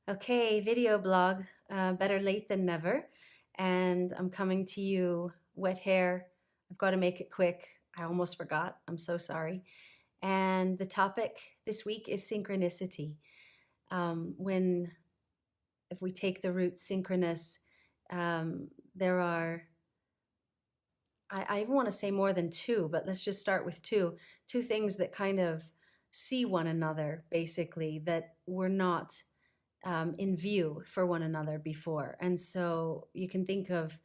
Okay, video blog, better late than never. And I'm coming to you wet hair. I've got to make it quick. I almost forgot. I'm so sorry. And the topic this week is synchronicity. When, if we take the root synchronous, there are, I even want to say more than two, but let's just start with two things that kind of see one another, basically, that were not in view for one another before. And so you can think of,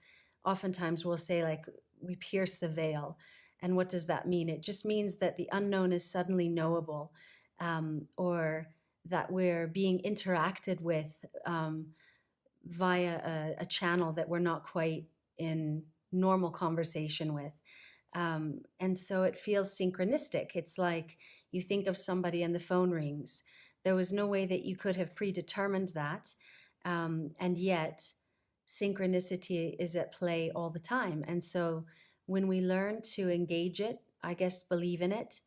oftentimes we'll say, like, we pierce the veil. And what does that mean? It just means that the unknown is suddenly knowable, or that we're being interacted with via a channel that we're not quite in normal conversation with. And so it feels synchronistic. It's like you think of somebody and the phone rings. There was no way that you could have predetermined that. And yet, synchronicity is at play all the time. And so when we learn to engage it, I guess believe in it,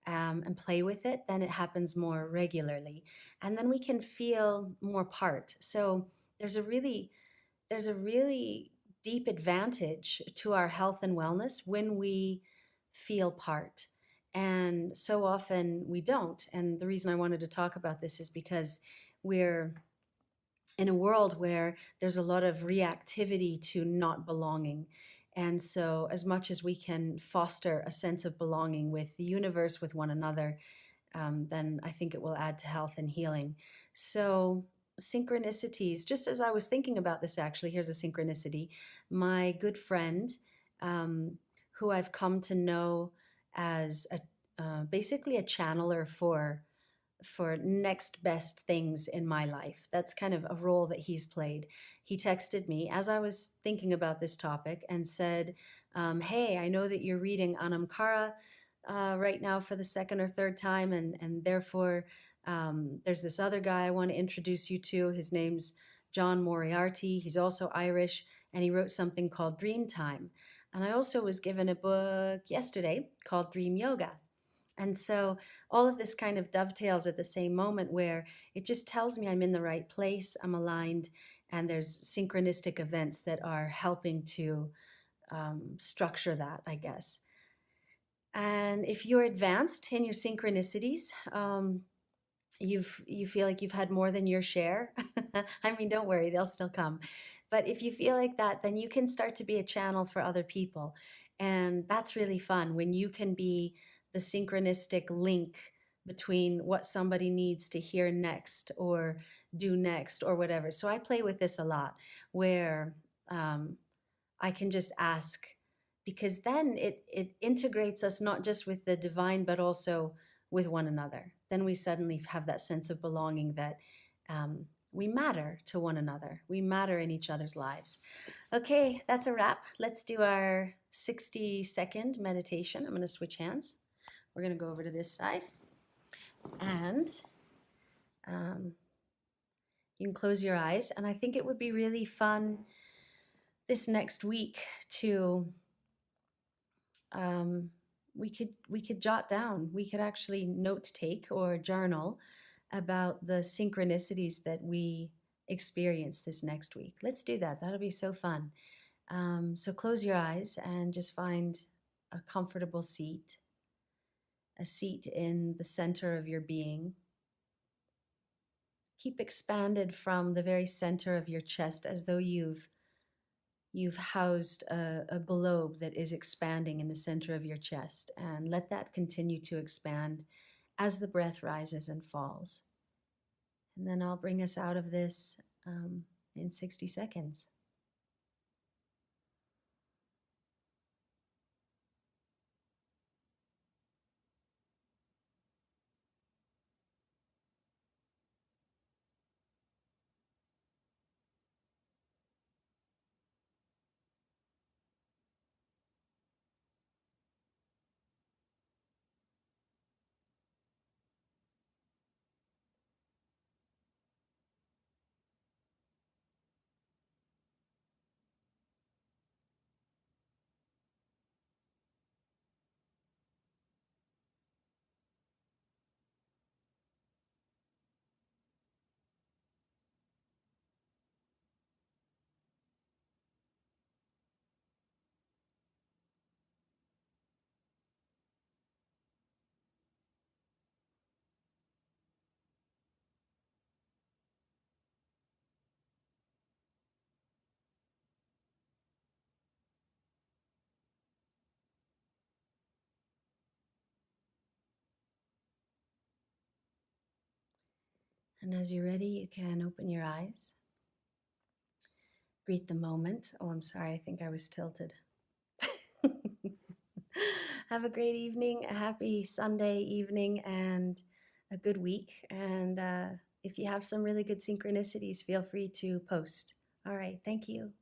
and play with it, then it happens more regularly. And then we can feel more part. So there's a really there's a really deep advantage to our health and wellness when we feel part. And so often we don't. And the reason I wanted to talk about this is because we're in a world where there's a lot of reactivity to not belonging. And so, as much as we can foster a sense of belonging with the universe, with one another, then I think it will add to health and healing. So, synchronicities, just as I was thinking about this, actually, here's a synchronicity. My good friend, um, who I've come to know as basically a channeler for next best things in my life. That's kind of a role that he's played. He texted me as I was thinking about this topic and said, hey, I know that you're reading Anamkara right now for the second or third time, and therefore there's this other guy I want to introduce you to. His name's John Moriarty. He's also Irish, and he wrote something called Dream Time. And I also was given a book yesterday called Dream Yoga. And so all of this kind of dovetails at the same moment where it just tells me I'm in the right place, I'm aligned, and there's synchronistic events that are helping to structure that, I guess. And if you're advanced in your synchronicities, you feel like you've had more than your share. I mean, don't worry, they'll still come. But if you feel like that, then you can start to be a channel for other people. And that's really fun when you can be the synchronistic link between what somebody needs to hear next or do next or whatever. So I play with this a lot where I can just ask, because then it integrates us not just with the divine, but also with one another. Then we suddenly have that sense of belonging that we matter to one another. We matter in each other's lives. Okay, that's a wrap. Let's do our 60-second meditation. I'm going to switch hands. We're going to go over to this side. And um, you can close your eyes. And I think it would be really fun this next week to we could jot down, we could actually note take or journal about the synchronicities that we experience this next week. Let's do that. That'll be so fun. So close your eyes and just find a comfortable seat, a seat in the center of your being. Keep expanded from the very center of your chest as though you've housed a globe that is expanding in the center of your chest, and let that continue to expand as the breath rises and falls. And then I'll bring us out of this in 60 seconds. And as you're ready, you can open your eyes. Greet the moment. Oh, I'm sorry, I think I was tilted. Have a great evening, a happy Sunday evening, and a good week. And if you have some really good synchronicities, feel free to post. All right, thank you.